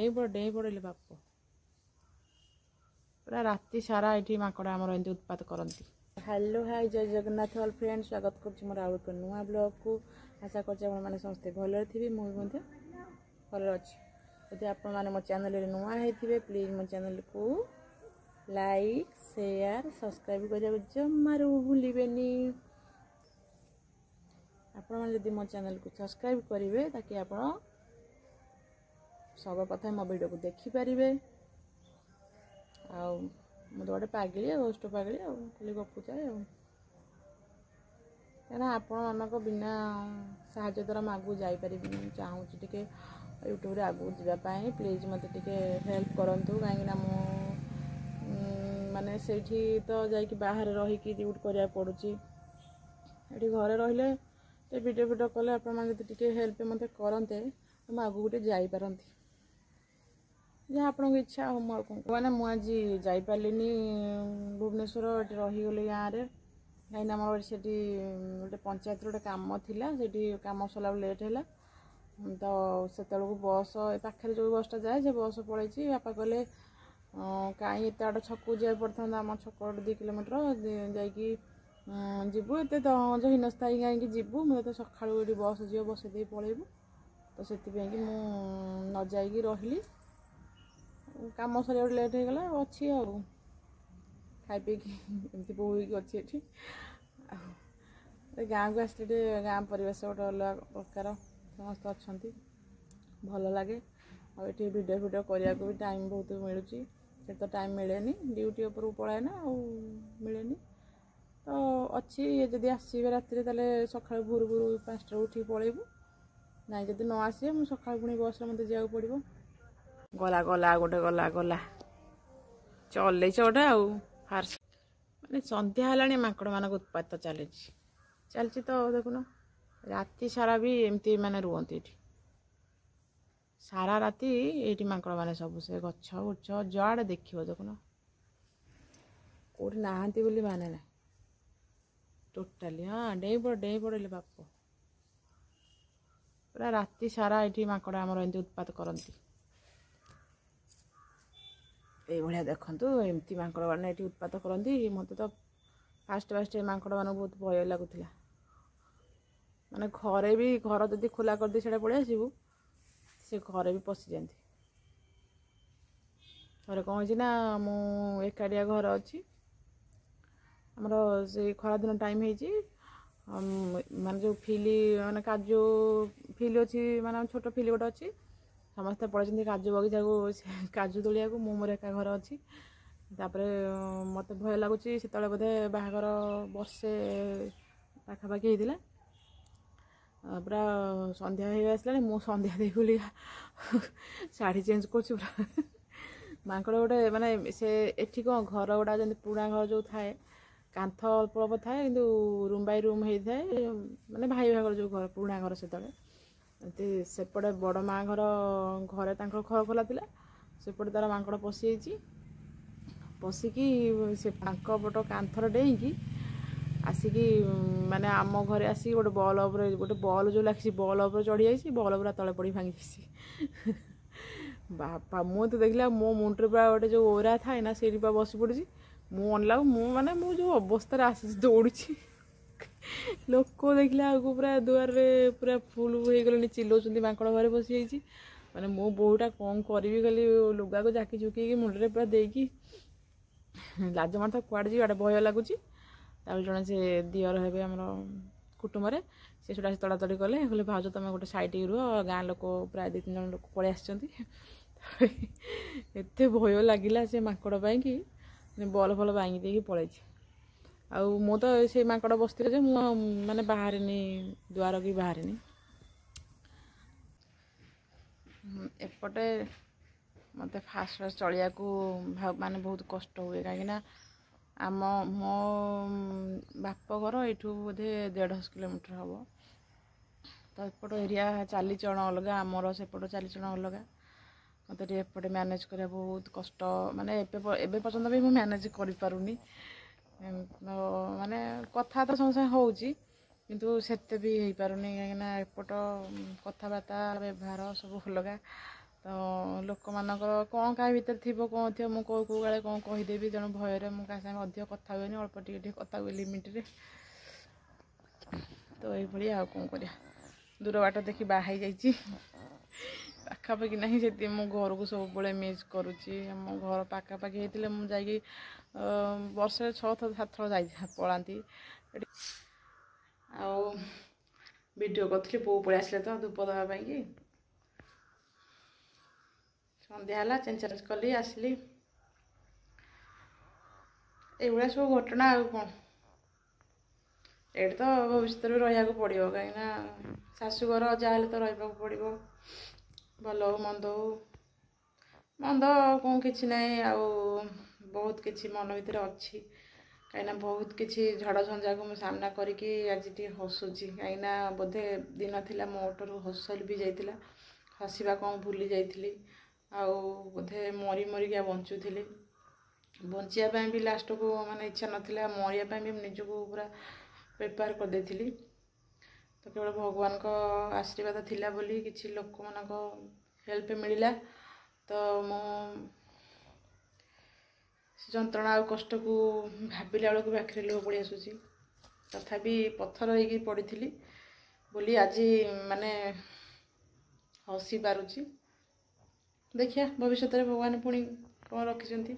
ଡେଇଁ ପଡ଼ିଲେ ବାପ पूरा राति सारा ये माकड़ आमर एमती उत्पात करती। हेलो हाय जय जगन्नाथ ऑल फ्रेंड स्वागत कर मोर आउ एक नुआ ब्लॉग को आशा कर समस्ते भल थी मुझे भल अच्छी यदि आपण मैंने मो चैनल नुआ होते प्लीज मो चैनल को लाइक शेयर सब्सक्राइब करने जमारू भूलें। आपण मैंने मो चैनल को सब्सक्राइब करेंगे ताकि आप सब प्रथम मो वीडियो को देखिपारे। मुझे गोटे पागली गोष्ठ पागली खाली गपुचाए क्या आपण मान बिना साहाଯ୍य द्वारा मैं आगू जापर चाहूँ टे यूट्यूब आगू जावाई प्लीज मत हेल्प करूँ कहीं माने से तो जाकि बाहर रहीकि ड्यूटी करा पड़ुची ये घरे रहिले वीडियो वीडियो कले आपटे हेल्प मत करते मुझे आगू गोटे जापारती जहाँ आपन इच्छा हो मैंने मुझे जापारे भुवनेश्वर रहीगली गाँव में कहीं मोर से गोटे पंचायत गोटे कम था से कम सरला लेट है तो से बस पाखे जो बसटा जाए से बस पलैची बापा कहले कहीं एत आड़ छक जा पड़ता आम छक 2 किलोमीटर जाकि जीवु एत दहज हीनस्था कहीं जीवु मुझे तो सका ये बस जी बस दे पलैबू तो से न जाकि रही कम सर लेट हो गला अच्छी खाई पीकि एमती बोईक अच्छी गाँव को आसले गाँव परिवेश गोटे अलग प्रकार समस्त अच्छा भल लगे और ये वीडियो वीडियो करने को भी टाइम बहुत मिलूँ तो टाइम मिले ड्यूटी उपर पलाए ना मिले तो अच्छी जदि आसवे राति सका भोर भोर 5 उठी पलैबू ना जब न आसे मुझे सका पुणी बस मत जावाक पड़ो गला गला गोटे गला गला चल गोटे फार्स माने संध्या है माकड़ मान उत्पात चलती तो देखुन राति सारा भी एमती माने रुहती ये सारा राति ये माकड़ मैंने सब से गछ गुछ जुआड़े देख देखुन कौटी नहांती बोली माने ना टोटाली हाँ डेई पड़े बाप पूरा राति सारा ये माकड़ आमर एमती उत्पात करती ये देखु एमती माकड़ मैंने ये उत्पात करती मत तो फास्ट फास्ट माकड़ मान बहुत भय लगुला माने घरे भी घर जदि खोला कर दी से पलि आसबू से घरे भी पशि जाती थे कौन होना मु एकाटिया घर अच्छी आमर से खरा दिन टाइम होती माने जो फिली माने काजू फिली अच्छी माने छोट फिली गोटे अच्छी समस्ते पड़े काजू बगीचा को काजू तोलिया को मोर एका घर अच्छी मत भय लगुच से बोधे बाहागर वर्षे पाखापाखि होता पूरा संध्या हो आसला मु संध्या दे बोली शाढ़ी चेंज कर माकड़ गोटे माने से एठी कौन घर गुड़ा जमी पुराणा घर जो थाए कांथ अल्प अल्प थाए कि रूम बाय रूम होता है माने भाई भागर जो घर पुराणा घर से सेपटे बड़ माँ घर घरे घर खोला था सेपटे तार माकड़ पशिकी से पट कांथर डेईकी आसिकी माने आम घरे आसिक गोटे बॉल गोटे बॉल जो लगी बॉल चढ़ी जाइए बॉल पूरा तले पड़ी भांगी जाइए बापा मुझे तो देखला मो मुंडे पूरा गोटे जो ओरा थाए ना से बस पड़ी मु अनला माने मु जो अवस्था आसी दौड़ी लोक देखला पूरा दुआर पूरा फुल हो गले चिल्लाउं माकड़ घरे बसी जाइए माने मो बोटा कौन करी खाली लुगा को जाकी झुकी मुंडे पूरा देकी लाज मारता कुआड़े जी भय लगुच जड़े से दियर हे आम कुटुंब से सुधा तड़ा तड़ी कले कहले भाज तुम गोटे सैड रुह गाँ लोक प्राय 2-3 जन लोक पलि आते भय लगिला से माकड़ कि बल फल भांगी देकी पलैी आउ मु तो से माकड़ बसते जे माने बाहर दुआर की बाहर एपटे मत फास्ट फास्ट चलिया को माने बहुत कष्ट हुए कहीं आम मो बाप घर यू बोधे 150 किलोमीटर हम तो एपट एरिया चालीचरण अलग आमर सेपट चालीचरण अलग मत एपटे मैनेज करा बहुत कष्ट माने एबे पर्यंत भी मैनेज कर पारुनी माने कथा तो समस्या होउची किंतु सेते भी हो पारुनी कहीं एपट कथबार्ता व्यवहार सब अलग ତ ଲୋକମାନଙ୍କର କ'ଣ କାହା ଭିତରେ ଥିବ କ'ଣ ଥିବ ମୁଁ କେଉଁ କାଳେ କ'ଣ କହିଦେବି, ତେଣୁ ଭୟରେ ମୁଁ କାହା ସାଙ୍ଗେ ଅଧିକ କଥା ହୁଏନି, ଅଳ୍ପ ଟିକେ ଟିକେ କଥା ହୁଏ ଲିମିଟ୍ରେ। ତ ଏଇଭଳି ଆଉ କ'ଣ କରିବା, ଦୂର ବାଟ ଦେଖି ବାହା ହେଇଯାଇଛି, ପାଖାପାଖି ନାହିଁ, ସେଥିପାଇଁ ମୁଁ ଘରକୁ ସବୁବେଳେ ମିସ୍ କରୁଛି। ଆମ ଘର ପାଖାପାଖି ହେଇଥିଲେ ମୁଁ ଯାଇକି ବର୍ଷରେ 6 ଥର 7 ଥର ପଳାନ୍ତି। ଆଉ ଭିଡ଼ିଓ କରିଥିଲି, ବୋଉ ପଳେଇ ଆସିଲେ ତ ଧୂପ ଦେବା ପାଇଁକି। ସନ୍ଧ୍ୟା ହେଲା, ଚେଞ୍ଜ ଚାଞ୍ଜ କଲି, ଆସିଲି। ଏଇଭଳିଆ ସବୁ ଘଟଣା ଆଉ କ'ଣ। ଏଇଠି ତ ଭବିଷ୍ୟତରେ ବି ରହିବାକୁ ପଡ଼ିବ, କାହିଁକିନା ଶାଶୁଘର ଯାହା ହେଲେ ତ ରହିବାକୁ ପଡ଼ିବ। ଭଲ ହଉ ମନ୍ଦ ହଉ, ମନ୍ଦ କ'ଣ କିଛି ନାହିଁ, ଆଉ ବହୁତ କିଛି ମନ ଭିତରେ ଅଛି। କାହିଁକିନା ବହୁତ କିଛି ଝଡ଼ ଝଞ୍ଜାକୁ ମୁଁ ସାମ୍ନା କରିକି ଆଜି ଟିକେ ହସୁଛି, କାହିଁକିନା ବୋଧେ ଦିନ ଥିଲା ମୋ ଓଠରୁ ହସ ବି ଯାଇଥିଲା, ହସିବା କ'ଣ ଭୁଲି ଯାଇଥିଲି। ଆଉ ବୋଧେ ମରି ମରିକା ବଞ୍ଚୁଥିଲି, ବଞ୍ଚିବା ପାଇଁ ବି ଲାଷ୍ଟକୁ ମାନେ ଇଚ୍ଛା ନଥିଲା, ମରିବା ପାଇଁ ବି ନିଜକୁ ପୁରା ପ୍ରିପେୟାର କରିଦେଇଥିଲି। ତ କେବଳ ଭଗବାନଙ୍କ ଆଶୀର୍ବାଦ ଥିଲା ବୋଲି, କିଛି ଲୋକମାନଙ୍କ ହେଲ୍ପ ମିଳିଲା। ତ ମୁଁ ସେ ଯନ୍ତ୍ରଣା ଆଉ କଷ୍ଟକୁ ଭାବିଲା ବେଳକୁ ପାଖରେ ଲୁହ ପଡ଼ି ଆସୁଛି। ତଥାପି ପଥର ହେଇକି ପଡ଼ିଥିଲି ବୋଲି ଆଜି ମାନେ ହସି ପାରୁଛି। ଦେଖିବା ଭବିଷ୍ୟତରେ ଭଗବାନ ପୁଣି କ'ଣ ରଖିଛନ୍ତି।